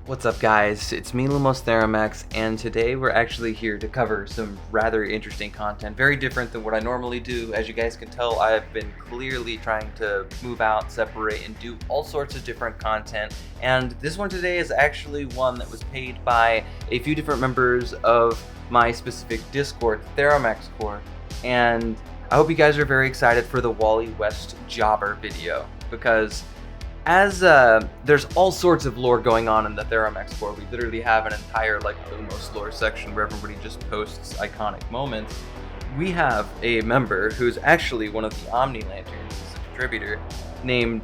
What's up guys, it's me Lumos Theromax, and today we're actually here to cover some rather interesting content, very different than what I normally do. As you guys can tell, I've been clearly trying to move out, separate, and do all sorts of different content, and this one today is actually one that was paid by a few different members of my specific Discord, Theromax Corps, and I hope you guys are very excited for the Wally West Jobber video, because as there's all sorts of lore going on in the Theromax Corps. We literally have an entire Lumos lore section where everybody just posts iconic moments. We have a member who's actually one of the Omni-Lanterns, a contributor, named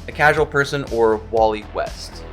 a casual person or Wally West.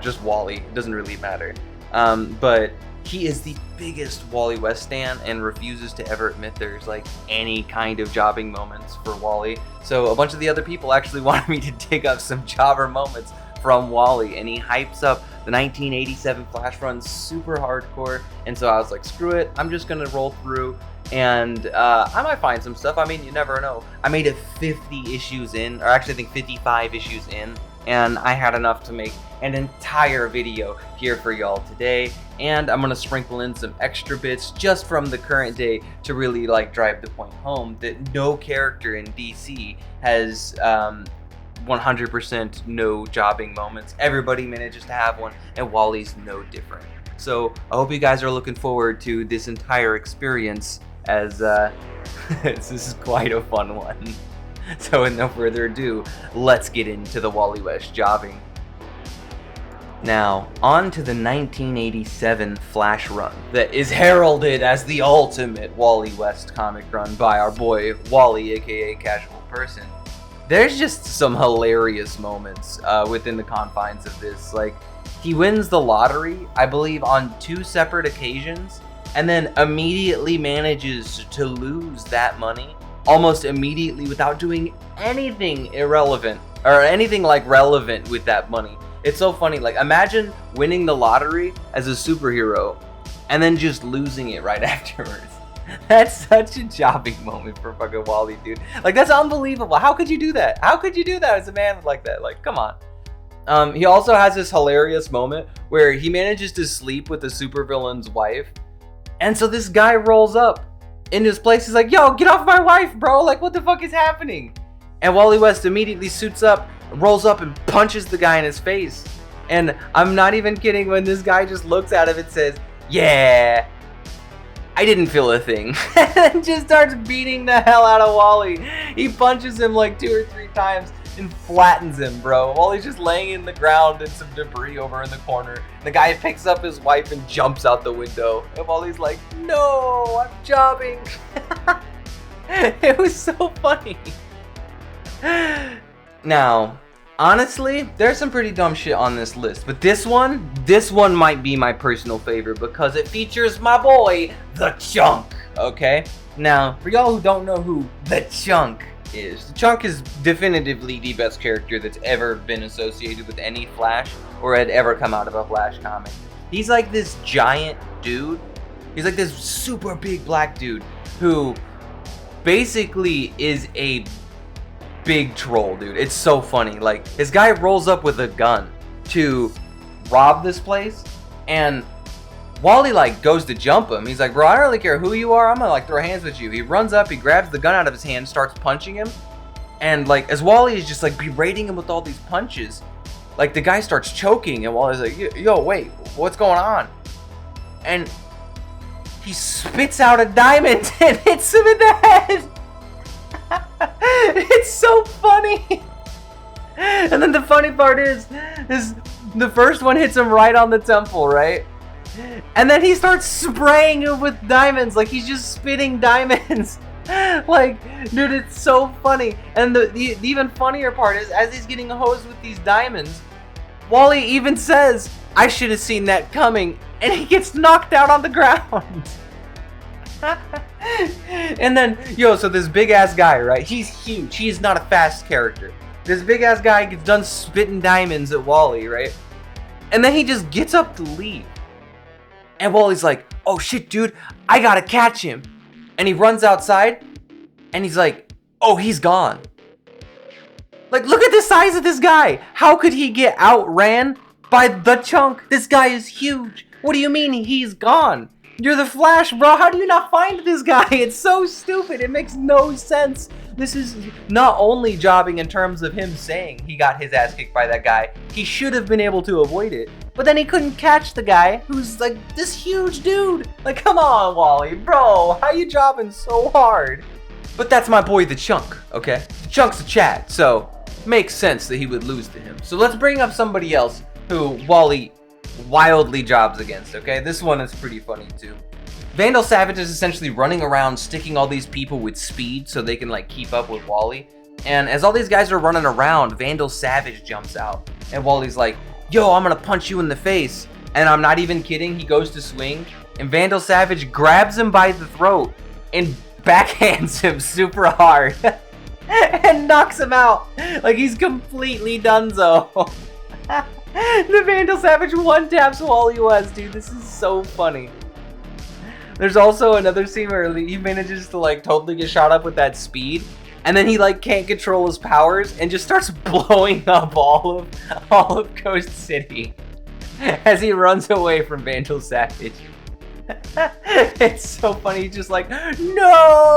Just Wally, it doesn't really matter. But he is the biggest Wally West stan and refuses to ever admit there's any kind of jobbing moments for Wally. So a bunch of the other people actually wanted me to dig up some jobber moments from Wally, and he hypes up the 1987 Flash run super hardcore, and so I was like, screw it, I'm just gonna roll through, and I might find some stuff. I mean, you never know. I made it 50 issues in, or actually I think 55 issues in, and I had enough to make an entire video here for y'all today, and I'm gonna sprinkle in some extra bits just from the current day to really drive the point home that no character in DC has 100% no jobbing moments. Everybody manages to have one, and Wally's no different. So I hope you guys are looking forward to this entire experience, as this is quite a fun one. So with no further ado, let's get into the Wally West jobbing. Now, on to the 1987 Flash run that is heralded as the ultimate Wally West comic run by our boy Wally, aka Casual Person. There's just some hilarious moments within the confines of this. He wins the lottery, I believe, on 2 separate occasions, and then immediately manages to lose that money almost immediately without doing anything irrelevant or anything relevant with that money. It's so funny. Imagine winning the lottery as a superhero and then just losing it right afterwards. That's such a jobbing moment for fucking Wally, dude. That's unbelievable. How could you do that? How could you do that as a man like that? Come on. He also has this hilarious moment where he manages to sleep with the supervillain's wife, and so this guy rolls up in his place. He's like, yo, get off my wife, bro. What the fuck is happening? And Wally West immediately suits up, rolls up, and punches the guy in his face. And I'm not even kidding when this guy just looks at him and says, yeah, I didn't feel a thing. And just starts beating the hell out of Wally. He punches him 2 or 3 times and flattens him, bro. Wally's just laying in the ground and some debris over in the corner. And the guy picks up his wife and jumps out the window. And Wally's like, no, I'm jobbing. It was so funny. Now, honestly, there's some pretty dumb shit on this list, but this one might be my personal favorite because it features my boy, the Chunk, okay? Now, for y'all who don't know who the Chunk is, the Chunk is definitively the best character that's ever been associated with any Flash or had ever come out of a Flash comic. He's this giant dude. He's this super big black dude who basically is a big troll, dude. It's so funny. This guy rolls up with a gun to rob this place, and Wally goes to jump him. He's like, bro, I don't really care who you are, I'm gonna throw hands with you. He runs up, he grabs the gun out of his hand, starts punching him, and as Wally is just berating him with all these punches, the guy starts choking, and Wally's like, yo, wait, what's going on? And he spits out a diamond and hits him in the head. It's so funny. And then the funny part is the first one hits him right on the temple, right? And then he starts spraying him with diamonds, he's just spitting diamonds. Dude, it's so funny. And the even funnier part is, as he's getting hosed with these diamonds, Wally even says, I should have seen that coming, and he gets knocked out on the ground. And then, so this big ass guy, right? He's huge. He's not a fast character. This big ass guy gets done spitting diamonds at Wally, right? And then he just gets up to leave. And Wally's like, oh shit, dude, I gotta catch him. And he runs outside, and he's like, oh, he's gone. Look at the size of this guy. How could he get outran by the chunk. This guy is huge. What do you mean he's gone? You're the Flash, bro. How do you not find this guy? It's so stupid. It makes no sense. This is not only jobbing in terms of him saying he got his ass kicked by that guy. He should have been able to avoid it. But then he couldn't catch the guy who's like this huge dude. Like, come on, Wally, bro. How you jobbing so hard? But that's my boy, the Chunk, okay? The Chunk's a Chad, so makes sense that he would lose to him. So let's bring up somebody else who Wally wildly jobs against, okay? This one is pretty funny too. Vandal Savage is essentially running around sticking all these people with speed so they can like keep up with Wally. And as all these guys are running around, Vandal Savage jumps out. And Wally's like, yo, I'm gonna punch you in the face. And I'm not even kidding, he goes to swing. And Vandal Savage grabs him by the throat and backhands him super hard. And knocks him out. Like he's completely donezo. The Vandal Savage one-taps Wally West, dude. This is so funny. There's also another scene where he manages to like totally get shot up with that speed, and then he like can't control his powers and just starts blowing up all of Coast City as he runs away from Vandal Savage. It's so funny. He's just like, no.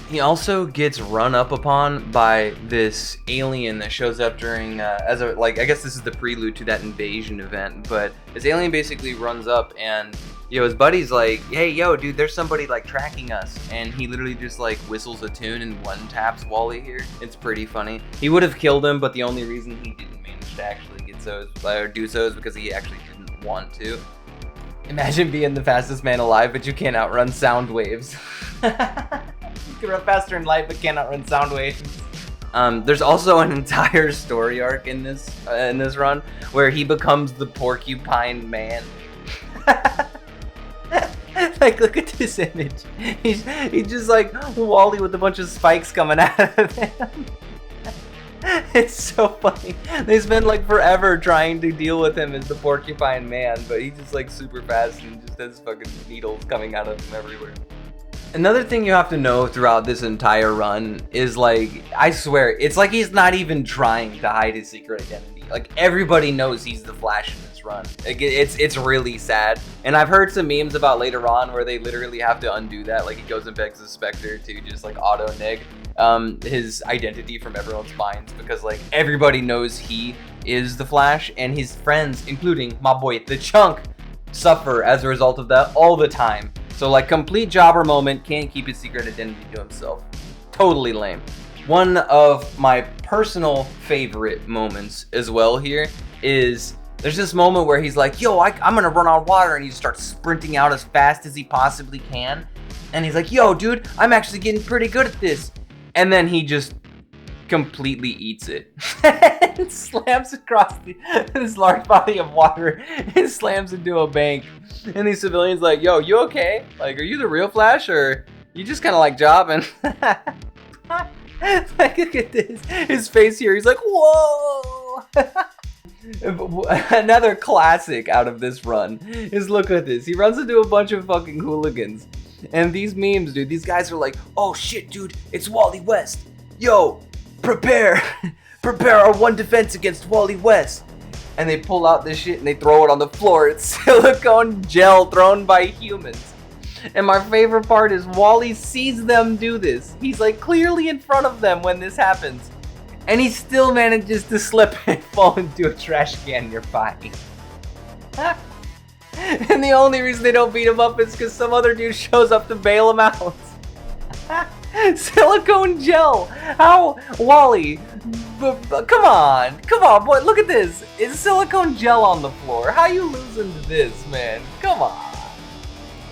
He also gets run up upon by this alien that shows up during, I guess this is the prelude to that invasion event, but this alien basically runs up and, his buddy's like, hey, yo, dude, there's somebody, like, tracking us, and he literally just, like, whistles a tune and one-taps Wally here. It's pretty funny. He would have killed him, but the only reason he didn't manage to actually get so, or do so is because he actually didn't want to. Imagine being the fastest man alive, but you can't outrun sound waves. You can run faster in light, but cannot run sound waves. There's also an entire story arc in this run where he becomes the Porcupine Man. Like, look at this image. He's just like Wally with a bunch of spikes coming out of him. It's so funny. They spend like forever trying to deal with him as the Porcupine Man, but he's just like super fast and just has fucking needles coming out of him everywhere. Another thing you have to know throughout this entire run is, like, I swear, it's like he's not even trying to hide his secret identity. Like, everybody knows he's the Flash in this run. Like, it's really sad. And I've heard some memes about later on where they literally have to undo that. Like, he goes and begs the Spectre to just, like, auto-neg his identity from everyone's minds. Because, like, everybody knows he is the Flash. And his friends, including my boy, the Chunk, suffer as a result of that all the time. So, like, complete jobber moment, can't keep his secret identity to himself. Totally lame. One of my personal favorite moments as well here is there's this moment where he's like, yo, I'm gonna run on water, and he starts sprinting out as fast as he possibly can. And he's like, yo, dude, I'm actually getting pretty good at this. And then he just completely eats it. And slams across this large body of water and slams into a bank. And these civilians like, yo, you okay? Like, are you the real Flash, or you just kind of like jobbing? Like, look at this. His face here, he's like, whoa. Another classic out of this run is, look at this. He runs into a bunch of fucking hooligans. And these memes, dude, these guys are like, oh shit, dude, it's Wally West. Yo, prepare our one defense against Wally West. And they pull out this shit and they throw it on the floor. It's silicone gel thrown by humans. And my favorite part is Wally sees them do this. He's like clearly in front of them when this happens. And he still manages to slip and fall into a trash can nearby. And the only reason they don't beat him up is because some other dude shows up to bail him out. Silicone gel. How, Wally? Come on, boy. Look at this. It's silicone gel on the floor. How you losing to this, man? Come on.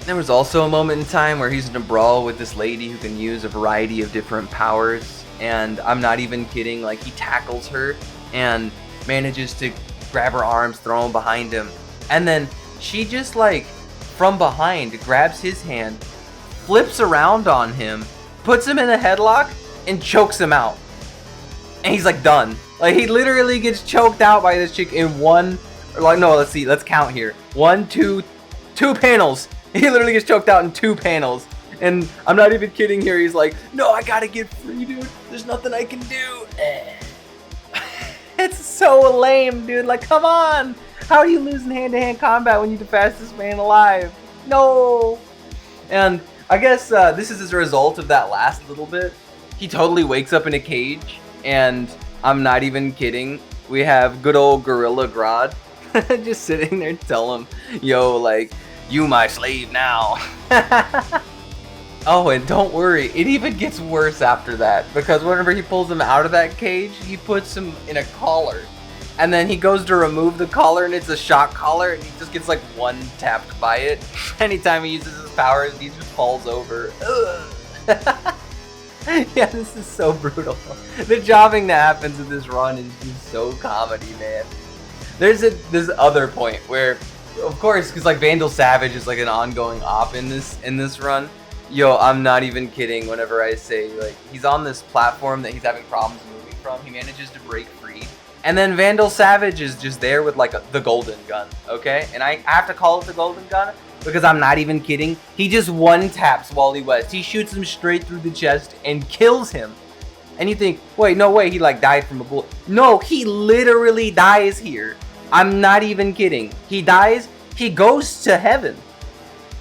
There was also a moment in time where he's in a brawl with this lady who can use a variety of different powers, and I'm not even kidding, like, he tackles her and manages to grab her arms, throw them behind him, and then she just, like, from behind grabs his hand, flips around on him, puts him in a headlock, and chokes him out. And he's like done. Like, he literally gets choked out by this chick in one, or like, no, let's see, let's count here. 1, 2 panels. He literally gets choked out in 2 panels. And I'm not even kidding here. He's like, no, I gotta get free, dude. There's nothing I can do. It's so lame, dude. Like, come on. How are you losing hand-to-hand combat when you're the fastest man alive? No. And I guess this is as a result of that last little bit. He totally wakes up in a cage, and I'm not even kidding. We have good old Gorilla Grodd just sitting there telling him, yo, like, you my slave now. Oh, and don't worry, it even gets worse after that, because whenever he pulls him out of that cage, he puts him in a collar. And then he goes to remove the collar, and it's a shock collar, and he just gets like one tapped by it. Anytime he uses his powers, he just falls over. Yeah, this is so brutal. The jobbing that happens in this run is just so comedy, man. There's this other point where, of course, because like Vandal Savage is like an ongoing op in this run. Yo, I'm not even kidding whenever I say, like, he's on this platform that he's having problems moving from. He manages to break free. And then Vandal Savage is just there with, like, the golden gun, okay? And I have to call it the golden gun because I'm not even kidding. He just one-taps Wally West. He shoots him straight through the chest and kills him. And you think, wait, no way, he, like, died from a bullet. No, he literally dies here. I'm not even kidding. He dies, he goes to heaven,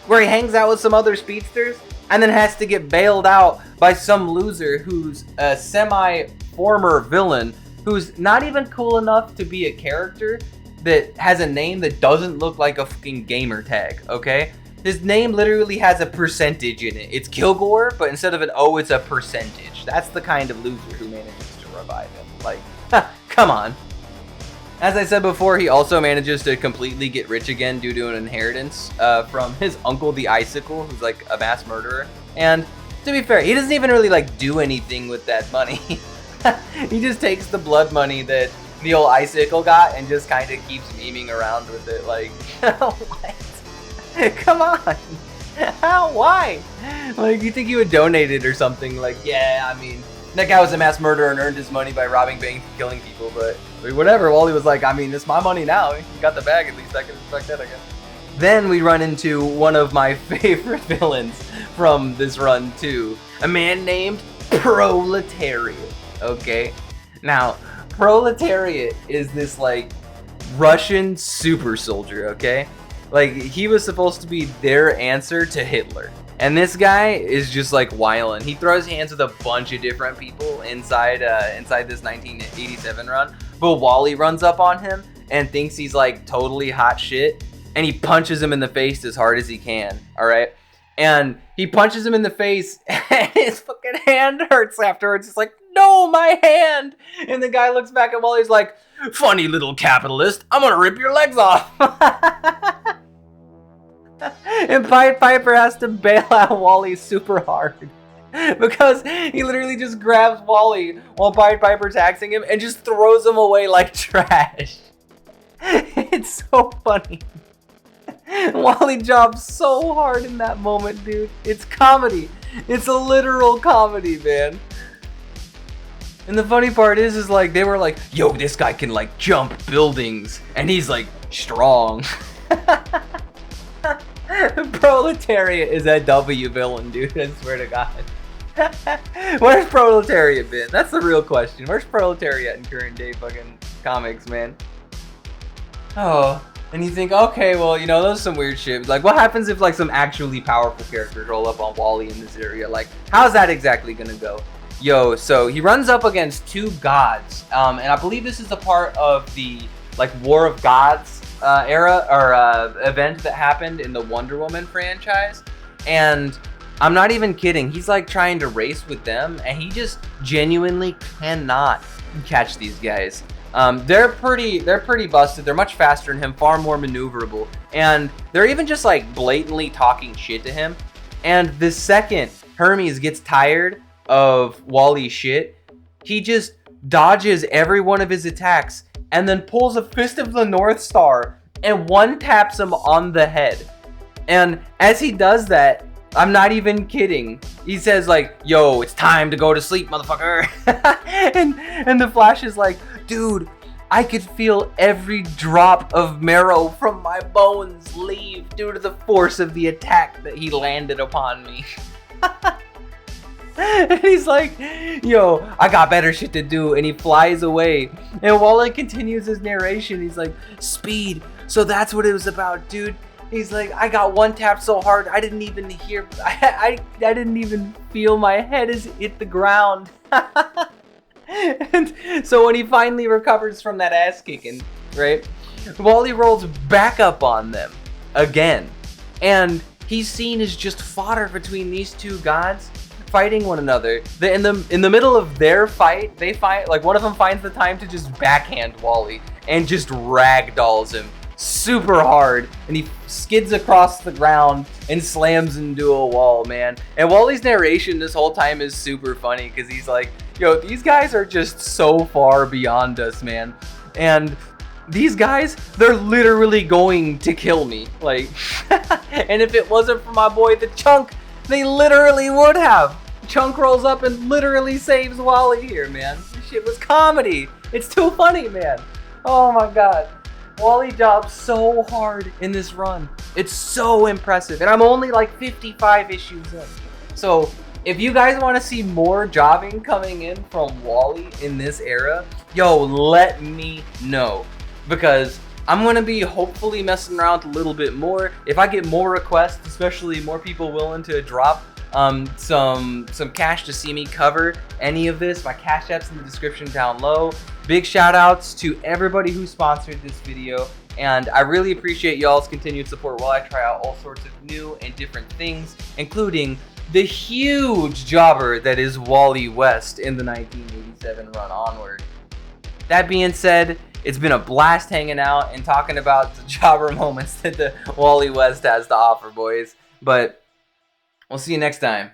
where he hangs out with some other speedsters, and then has to get bailed out by some loser who's a semi-former villain who's not even cool enough to be a character that has a name that doesn't look like a fucking gamer tag, okay? His name literally has a percentage in it. It's Kilgore, but instead of an O, it's a percentage. That's the kind of loser who manages to revive him. Like, come on. As I said before, he also manages to completely get rich again due to an inheritance from his uncle, the Icicle, who's like a mass murderer. And to be fair, he doesn't even really like do anything with that money. He just takes the blood money that the old Icicle got and just kind of keeps memeing around with it. Like, what? Come on. How? Why? Like, you think he would donate it or something? Like, yeah, I mean, that guy was a mass murderer and earned his money by robbing banks and killing people, but whatever. Wally was like, I mean, it's my money now. He got the bag, at least I can respect that, I guess. Then we run into one of my favorite villains from this run too. A man named Proletario, okay? Now, Proletario is this, like, Russian super soldier, okay? Like, he was supposed to be their answer to Hitler. And this guy is just like wildin'. He throws hands with a bunch of different people inside this 1987 run. But Wally runs up on him and thinks he's like totally hot shit. And he punches him in the face as hard as he can, alright? And he punches him in the face and his fucking hand hurts afterwards. It's like, no, my hand! And the guy looks back at Wally, he's like, funny little capitalist, I'm gonna rip your legs off! And Pied Piper has to bail out Wally super hard because he literally just grabs Wally while Pied Piper's taxing him and just throws him away like trash. It's so funny. Wally jobs so hard in that moment, dude. It's comedy. It's a literal comedy, man. And the funny part is like they were like, yo, this guy can like jump buildings and he's like strong. Proletario is a W villain, dude. I swear to God. Where's Proletario been? That's the real question. Where's Proletario in current day fucking comics, man? Oh, and you think, okay, well, you know, those are some weird shit. Like, what happens if like some actually powerful characters roll up on Wally in this area? Like, how's that exactly gonna go? Yo, so he runs up against two gods, and I believe this is a part of the like War of Gods era or event that happened in the Wonder Woman franchise. And I'm not even kidding, he's like trying to race with them and he just genuinely cannot catch these guys. They're pretty busted. They're much faster than him, far more maneuverable, and they're even just like blatantly talking shit to him. And the second Hermes gets tired of Wally's shit, he just dodges every one of his attacks and then pulls a Fist of the North Star and one taps him on the head. And as he does that, I'm not even kidding, he says like, yo, it's time to go to sleep, motherfucker. and the Flash is like, dude, I could feel every drop of marrow from my bones leave due to the force of the attack that he landed upon me. And he's like, yo, I got better shit to do. And he flies away. And Wally continues his narration. He's like, speed. So that's what it was about, dude. He's like, I got one tap so hard, I didn't even hear, I didn't even feel my head as it hit the ground. And so when he finally recovers from that ass kicking, right, Wally rolls back up on them again. And he's seen as just fodder between these two gods fighting one another. In the middle of their fight, they find, like, one of them finds the time to just backhand Wally and just ragdolls him super hard, and he skids across the ground and slams into a wall, man. And Wally's narration this whole time is super funny because he's like, yo, these guys are just so far beyond us, man. And these guys, they're literally going to kill me. Like, and if it wasn't for my boy the Chunk, they literally would have. Chunk rolls up and literally saves Wally here, man. This shit was comedy. It's too funny, man. Oh my god. Wally jobbed so hard in this run. It's so impressive. And I'm only like 55 issues in. So if you guys want to see more jobbing coming in from Wally in this era, yo, let me know. Because I'm going to be hopefully messing around a little bit more. If I get more requests, especially more people willing to drop some cash to see me cover any of this, my Cash App's in the description down low. Big shout outs to everybody who sponsored this video, and I really appreciate y'all's continued support while I try out all sorts of new and different things, including the huge jobber that is Wally West in the 1987 run onward. That being said, it's been a blast hanging out and talking about the jobber moments that the Wally West has to offer, boys. But we'll see you next time.